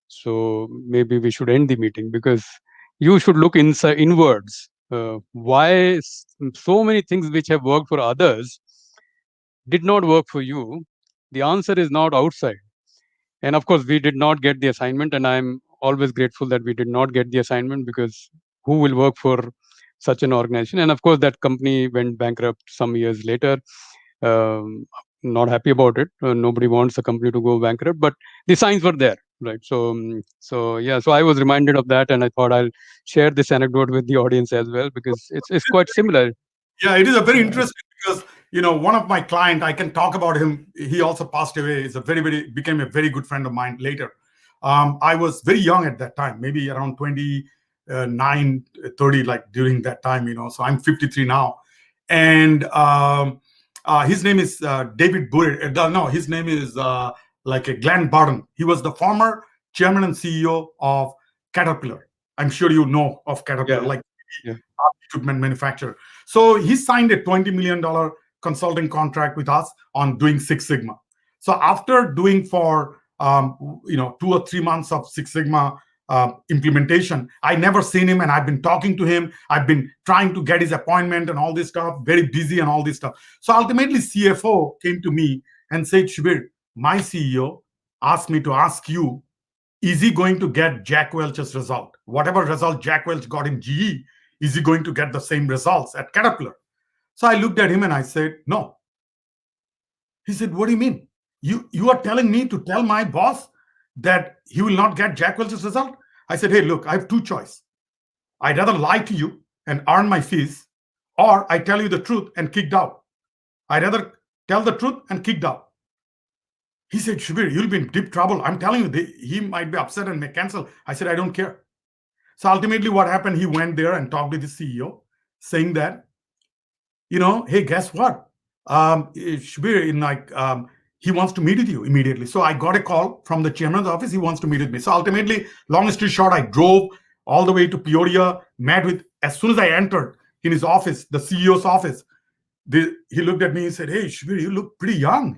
So maybe we should end the meeting, because you should look inside inwards. Why so many things which have worked for others did not work for you? The answer is not outside. And of course, we did not get the assignment, and I'm always grateful that we did not get the assignment, because who will work for such an organization? And of course, that company went bankrupt some years later. Um, Not happy about it. Nobody wants a company to go bankrupt, but the signs were there, right? So yeah. So I was reminded of that, and I thought I'll share this anecdote with the audience as well, because it's quite similar. Yeah, it is a very Uh, interesting, because one of my client, I can talk about him. He also passed away. Is a very became a very good friend of mine later. I was very young at that time, maybe around 29, 30, like during that time. So I'm 53 now, and his name is David Burr. No, his name is like a Glenn Barton. He was the former chairman and CEO of Caterpillar. I'm sure you know of Caterpillar, yeah, like yeah. equipment manufacturer. So he signed a $20 million consulting contract with us on doing Six Sigma. So after doing for 2 or 3 months of Six Sigma implementation, I never seen him, and I've been talking to him. I've been trying to get his appointment and all this stuff, very busy and all this stuff. So ultimately, CFO came to me and said, Shubir, my CEO asked me to ask you, is he going to get Jack Welch's result? Whatever result Jack Welch got in GE, is he going to get the same results at Caterpillar? So I looked at him and I said, no. He said, what do you mean? You are telling me to tell my boss that he will not get Jack Welch's result? I said, hey, look, I have two choices. I'd rather lie to you and earn my fees, or I tell you the truth and kicked out. I'd rather tell the truth and kicked out. He said, Shubir, you'll be in deep trouble. I'm telling you, he might be upset and may cancel. I said, I don't care. So ultimately, what happened? He went there and talked to the CEO, saying that, hey, guess what? Shubir, he wants to meet with you immediately. So I got a call from the chairman's office. He wants to meet with me. So ultimately, long story short, I drove all the way to Peoria, met with, as soon as I entered in his office, the CEO's office, he looked at me and said, "Hey, Shubir, you look pretty young.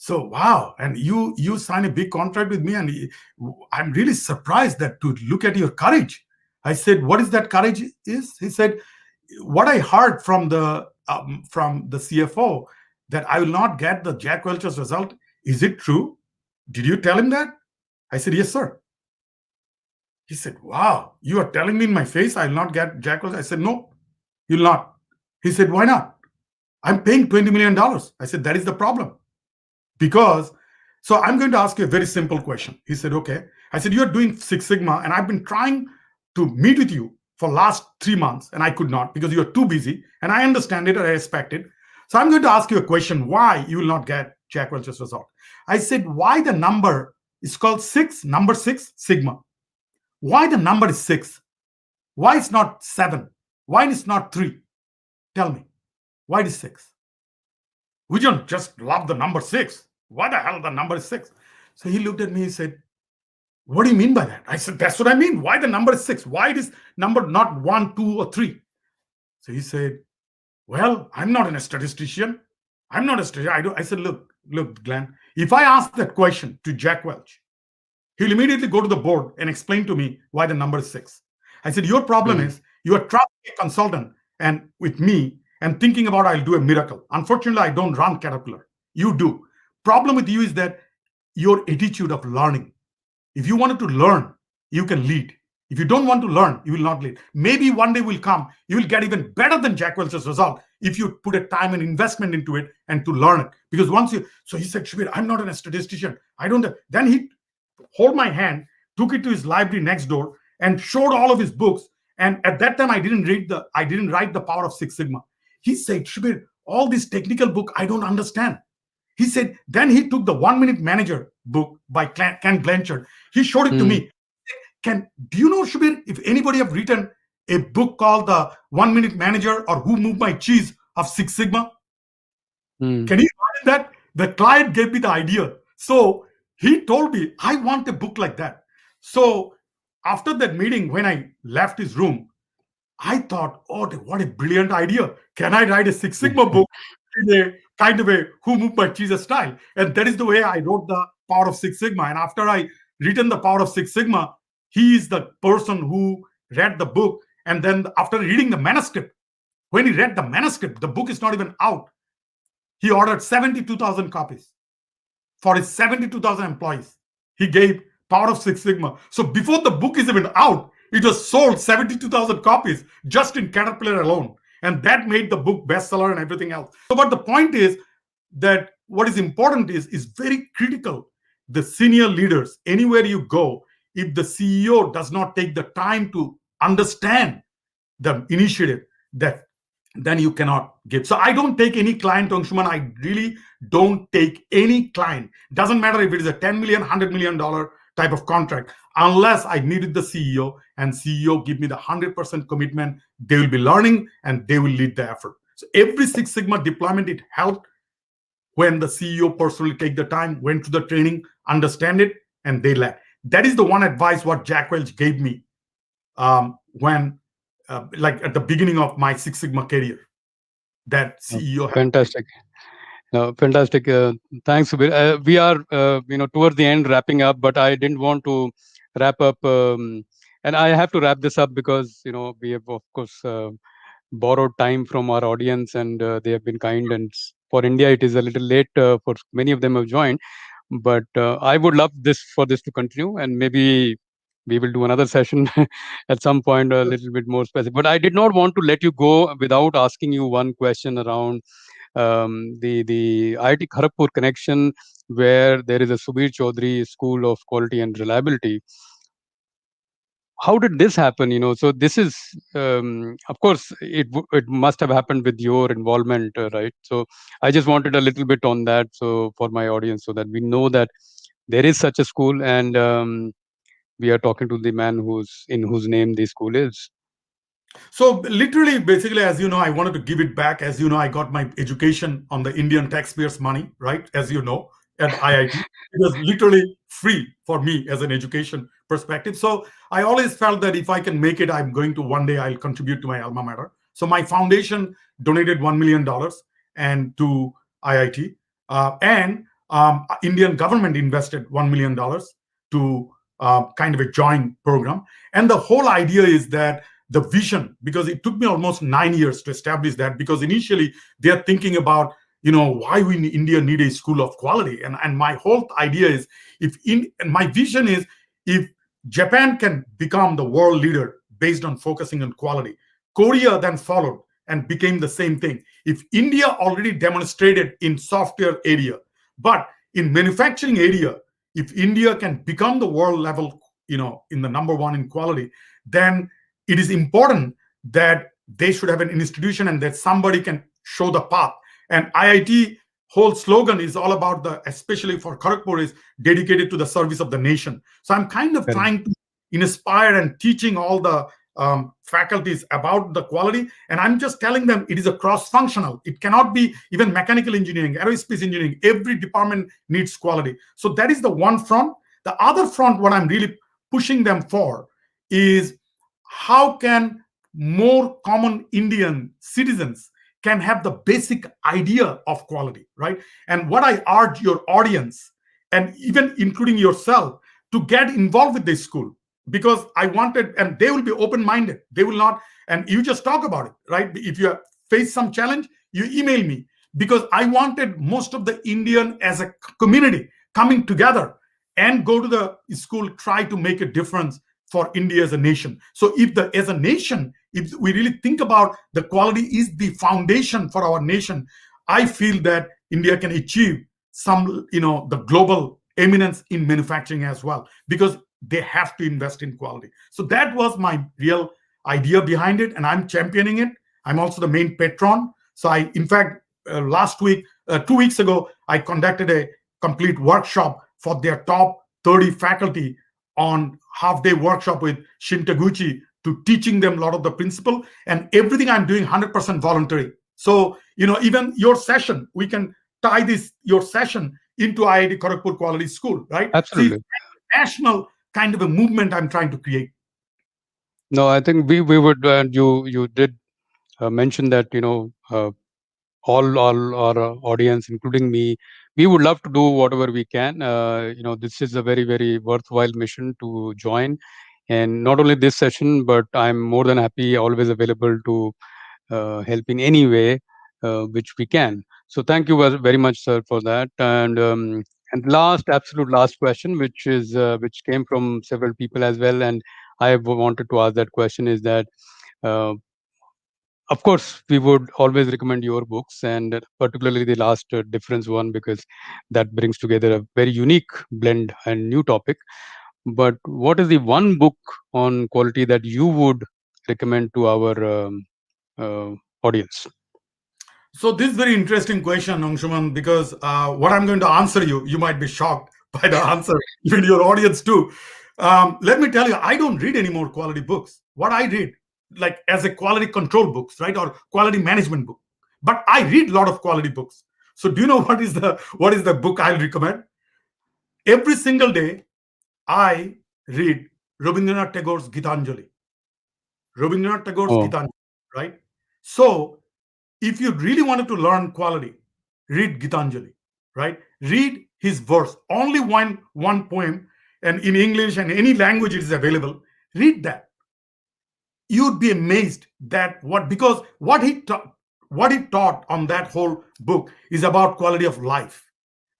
So wow, and you signed a big contract with me, and I'm really surprised that to look at your courage." I said, "What is that courage is?" He said, "What I heard from the CFO that I will not get the Jack Welch's result. Is it true? Did you tell him that?" I said, "Yes, sir." He said, "Wow, you are telling me in my face I will not get Jack Welch." I said, "No, you'll not." He said, "Why not?" "I'm paying $20 million." I said, "That is the problem. Because, so I'm going to ask you a very simple question." He said, "Okay." I said, "You're doing Six Sigma, and I've been trying to meet with you for last 3 months, and I could not because you're too busy. And I understand it and I respect it. So I'm going to ask you a question why you will not get Jack Welch's result." I said, "Why the number is called six, number six, Sigma? Why the number is six? Why it's not seven? Why it's not three? Tell me, why it is six? We don't just love the number six. Why the hell the number is six?" So he looked at me and said, "What do you mean by that?" I said, "That's what I mean. Why the number is six? Why it is number not one, two, or three?" So he said, "Well, I'm not a statistician. I'm not a statistician. I said, look, Glenn, if I ask that question to Jack Welch, he'll immediately go to the board and explain to me why the number is six. I said, your problem mm, is you are trusting a consultant and with me and thinking about I'll do a miracle. Unfortunately, I don't run Caterpillar. You do. Problem with you is that your attitude of learning. If you wanted to learn, you can lead. If you don't want to learn, you will not lead. Maybe one day will come, you will get even better than Jack Welch's result if you put a time and investment into it and to learn it. Because once you, so he said, "Shubir, I'm not a statistician. I don't." Then he hold my hand, took it to his library next door, and showed all of his books. And at that time, I didn't write The Power of Six Sigma. He said, "Shubir, all this technical book, I don't understand." He said, then he took the 1 Minute Manager book by Ken Blanchard. He showed it to mm, me. Do you know, Shubir, if anybody have written a book called The 1 Minute Manager or Who Moved My Cheese of Six Sigma? mm, Can you imagine that? The client gave me the idea. So he told me, I want a book like that. So after that meeting, when I left his room, I thought, oh, what a brilliant idea. Can I write a Six Sigma book in a kind of a Who Moved My Cheese style? And that is the way I wrote The Power of Six Sigma. And after I written The Power of Six Sigma, he is the person who read the book. And then after reading the manuscript, when he read the manuscript, the book is not even out. He ordered 72,000 copies for his 72,000 employees. He gave Power of Six Sigma. So before the book is even out, it was sold 72,000 copies just in Caterpillar alone. And that made the book bestseller and everything else. So, but the point is that what is important is very critical. The senior leaders, anywhere you go, if the CEO does not take the time to understand the initiative, that then you cannot give. So I don't take any client, Anshuman. I really don't take any client. Doesn't matter if it is a 10 million, $100 million type of contract, unless I meet with the CEO and CEO give me the 100% commitment. They will be learning and they will lead the effort. So every Six Sigma deployment, it helped when the CEO personally take the time, went to the training, understand it, and they led. That is the one advice what Jack Welch gave me when, like at the beginning of my Six Sigma career, that CEO had. fantastic. Fantastic. Thanks, Subir. We are, towards the end, wrapping up, but I didn't want to wrap up, and I have to wrap this up because we have, of course, borrowed time from our audience, and they have been kind. And for India, it is a little late. For many of them have joined, but I would love this to continue, and maybe we will do another session at some point, a little bit more specific. But I did not want to let you go without asking you one question around the IIT Kharagpur connection, where there is a Subir Chowdhury School of Quality and Reliability. How did this happen? So this is, of course, it must have happened with your involvement, right? So I just wanted a little bit on that, so for my audience, so that we know that there is such a school. And we are talking to the man whose in whose name the school is. So literally, basically, as you know, I wanted to give it back. As you know, I got my education on the Indian taxpayers' money, right? As you know, at IIT. It was literally free for me as an education perspective. So I always felt that if I can make it, I'm going to one day I'll contribute to my alma mater. So my foundation donated $1 million and to IIT, and Indian government invested $1 million to kind of a joint program. And the whole idea is that the vision, because it took me almost 9 years to establish that, because initially they're thinking about, why we in India need a school of quality. And my whole idea is, and my vision is, if Japan can become the world leader based on focusing on quality, Korea then followed and became the same thing. If India already demonstrated in software area, but in manufacturing area, if India can become the world level, in the number one in quality, then it is important that they should have an institution and that somebody can show the path. And IIT whole slogan is all about especially for Kharagpur, is dedicated to the service of the nation. So I'm kind of Correct. trying to inspire and teaching all the faculties about the quality. And I'm just telling them it is a cross-functional. It cannot be even mechanical engineering, aerospace engineering. Every department needs quality. So that is the one front. The other front, what I'm really pushing them for is, how can more common Indian citizens can have the basic idea of quality, right? And what I urge your audience, and even including yourself, to get involved with this school, because I wanted, and they will be open-minded. They will not, and you just talk about it, right? If you face some challenge, you email me, because I wanted most of the Indian as a community coming together and go to the school, try to make a difference for India as a nation. So as a nation, if we really think about the quality is the foundation for our nation, I feel that India can achieve some, the global eminence in manufacturing as well, because they have to invest in quality. So that was my real idea behind it, and I'm championing it. I'm also the main patron. So in fact, last week, 2 weeks ago, I conducted a complete workshop for their top 30 faculty on half-day workshop with Shin Taguchi, to teaching them a lot of the principle, and everything I'm doing 100% voluntary. So, even your session, we can tie your session into IIT Kharagpur Quality School, right? So it's Absolutely. a national kind of a movement I'm trying to create. No, I think we would. You did mention that all our audience, including me, we would love to do whatever we can. This is a very very worthwhile mission to join, and not only this session, but I'm more than happy, always available to help in any way which we can. So thank you very much, sir, for that. And absolute last question, which came from several people as well, and I wanted to ask that question, is that uh, of course we would always recommend your books, and particularly the last difference one, because that brings together a very unique blend and new topic. But what is the one book on quality that you would recommend to our uh, audience? So this is very interesting question, Angshuman, because what I'm going to answer you might be shocked by the answer, even your audience too. Let me tell you, I don't read any more quality books. What I read, like as a quality control books, right, or quality management book, but I read a lot of quality books. So do you know what is the book I'll recommend? Every single day, I read Rabindranath Tagore's Gitanjali. Rabindranath Tagore's Oh, Gitanjali, right? So if you really wanted to learn quality, read Gitanjali, right? Read his verse, only one poem, and in English and any language it is available. Read that. You'd be amazed that because what he taught on that whole book is about quality of life.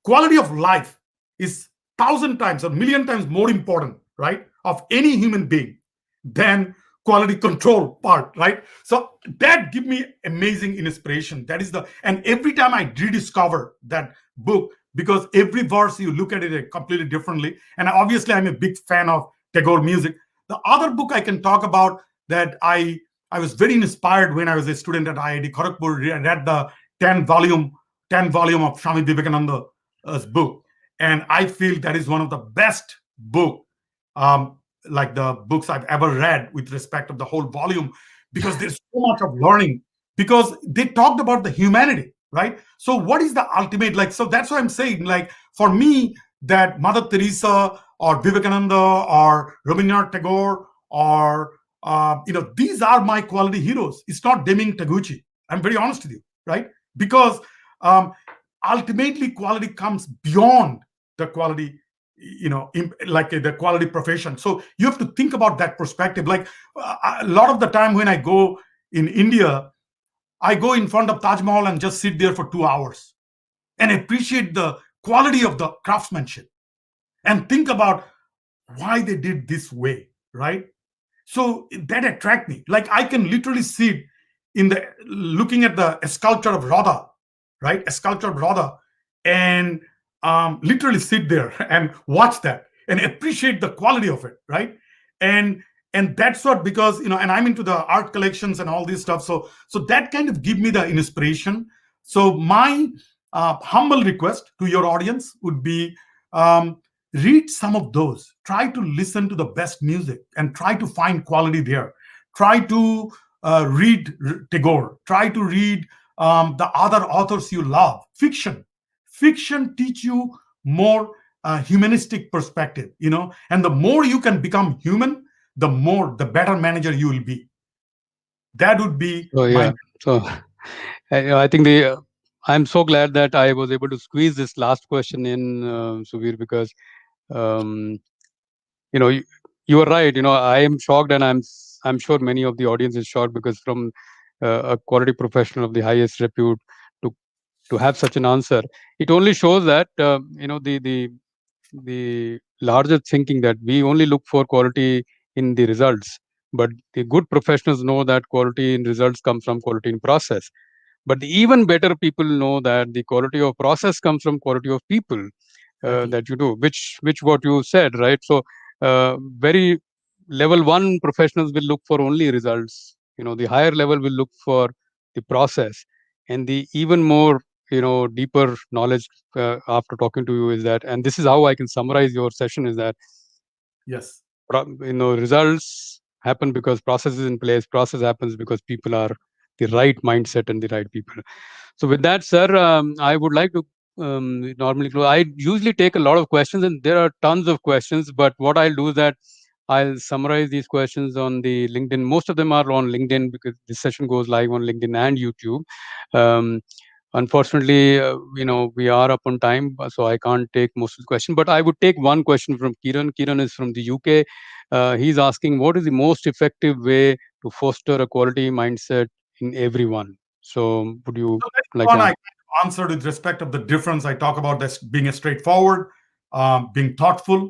Quality of life is 1,000 times or million times more important, right, of any human being than quality control part, right? So that give me amazing inspiration. That is and every time I rediscover that book, because every verse you look at it completely differently. And obviously I'm a big fan of Tagore music. The other book I can talk about, that I was very inspired when I was a student at IIT Kharagpur. I read the 10 volume of Swami Vivekananda's book, and I feel that is one of the best book like the books I've ever read with respect of the whole volume, because there's so much of learning, because they talked about the humanity, right? So what is the ultimate, like, so that's what I'm saying, like, for me, that Mother Teresa or Vivekananda or Rabindranath Tagore or these are my quality heroes. It's not Deming Taguchi. I'm very honest with you, right? Because um, ultimately quality comes beyond the quality, like the quality profession. So you have to think about that perspective. Like a lot of the time when I go in India, I go in front of Taj Mahal and just sit there for 2 hours and appreciate the quality of the craftsmanship and think about why they did this way, right? So that attract me. Like I can literally sit in the looking at the sculpture of Radha, right? A sculpture of Radha, and literally sit there and watch that and appreciate the quality of it, right? And and that's what, because and I'm into the art collections and all this stuff. So that kind of give me the inspiration. So my humble request to your audience would be, um, read some of those, try to listen to the best music and try to find quality there, try to read Tagore, try to read the other authors you love. Fiction teach you more humanistic perspective, and the more you can become human, the better manager you will be. That would be So my. yeah, so I think I'm so glad that I was able to squeeze this last question in, Subir, because um, you know you, you are right. I am shocked, and I'm sure many of the audience is shocked, because from a quality professional of the highest repute to to have such an answer, it only shows that the larger thinking that we only look for quality in the results, but the good professionals know that quality in results comes from quality in process. But the even better people know that the quality of process comes from quality of people Exactly. that you do, which what you said, right? So very level one professionals will look for only results. The higher level will look for the process, and the even more deeper knowledge after talking to you is that, and this is how I can summarize your session, is that Yes. results happen because process is in place. Process happens because people are the right mindset and the right people. So with that, sir, I would like to normally close. I usually take a lot of questions, and there are tons of questions. But what I'll do is that I'll summarize these questions on the LinkedIn. Most of them are on LinkedIn because this session goes live on LinkedIn and YouTube. Um, Unfortunately, we are up on time, so I can't take most of the question. But I would take one question from Kiran. Kiran is from the UK. He's asking, what is the most effective way to foster a quality mindset in everyone? So, would you So that is like to one I answer? kind of answered with respect of the difference. I talk about this being a straightforward, being thoughtful,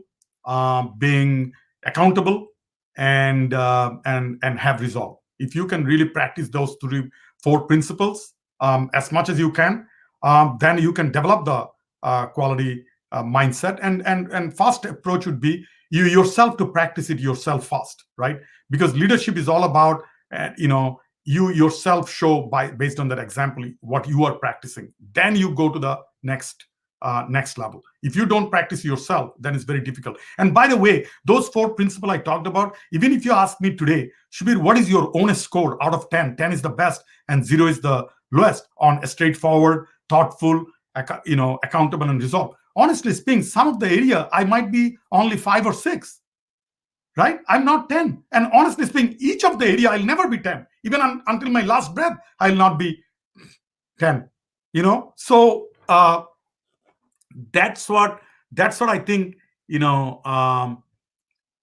being accountable, and have resolve. If you can really practice those four principles as much as you can, then you can develop the quality mindset. And fast approach would be you yourself to practice it yourself first, right? Because leadership is all about you yourself show by based on that example what you are practicing, then you go to the next level. If you don't practice yourself, then it's very difficult. And by the way, those four principles I talked about, even if you ask me today, Shubir, what is your own score out of 10? 10 is the best and 0 is the lowest on a straightforward, thoughtful, accountable and resolve. Honestly speaking, some of the area I might be only 5 or 6, right? I'm not 10. And honestly speaking, each of the area, I'll never be 10. Even until my last breath, I'll not be 10. So that's what I think,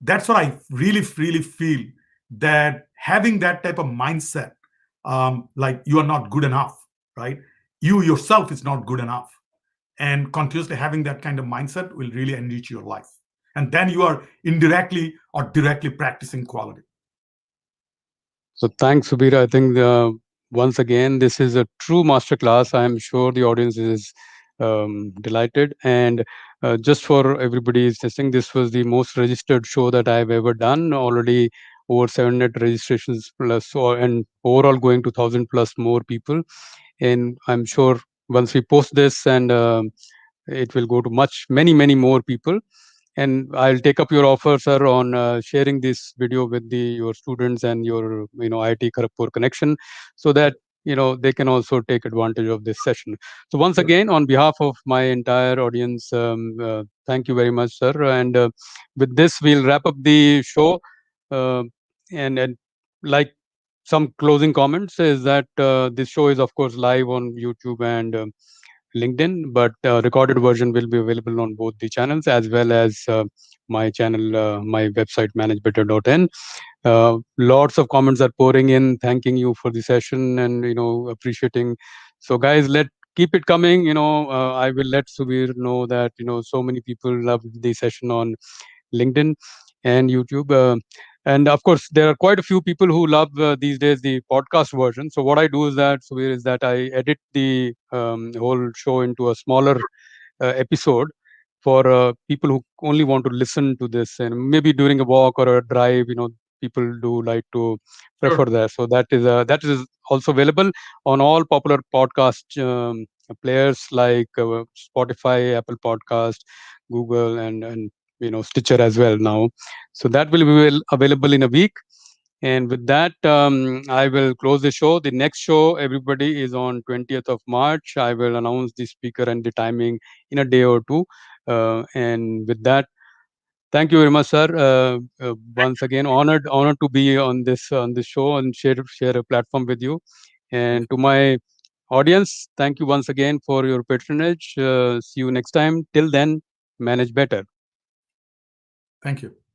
that's what I really, really feel, that having that type of mindset, like you are not good enough, right? You yourself is not good enough. And continuously having that kind of mindset will really enrich your life. And then you are indirectly or directly practicing quality. So thanks, Subir. I think once again, this is a true masterclass. I'm sure the audience is delighted. And just for everybody's testing, this was the most registered show that I've ever done. Already over 700 registrations plus, and overall going to 1,000 plus more people. And I'm sure once we post this, and it will go to many more people. and I'll take up your offer, sir, on sharing this video with your students and your IIT Kharagpur connection, so that they can also take advantage of this session. So once Sure. again, on behalf of my entire audience, thank you very much, sir. And with this, we'll wrap up the show. Uh, and like some closing comments is that this show is of course live on YouTube and LinkedIn, but recorded version will be available on both the channels as well as my channel, my website managebetter.in. Lots of comments are pouring in, thanking you for the session and appreciating. So guys, let keep it coming. I will let Subir know that so many people loved the session on LinkedIn and YouTube. And of course, there are quite a few people who love these days the podcast version. So what I do is that I edit the whole show into a smaller episode for people who only want to listen to this, and maybe during a walk or a drive. People do like to prefer Sure. that. So that is also available on all popular podcast players like Spotify, Apple Podcast, Google, and Stitcher as well now. So that will be available in a week. And with that, I will close the show. The next show, everybody, is on 20th of March. I will announce the speaker and the timing in a day or two. And with that, thank you very much, sir. Once again, honored to be on this show and share a platform with you. Thank And you. to my audience, thank you once again for your patronage. See you next time. Till then, manage better. Thank you.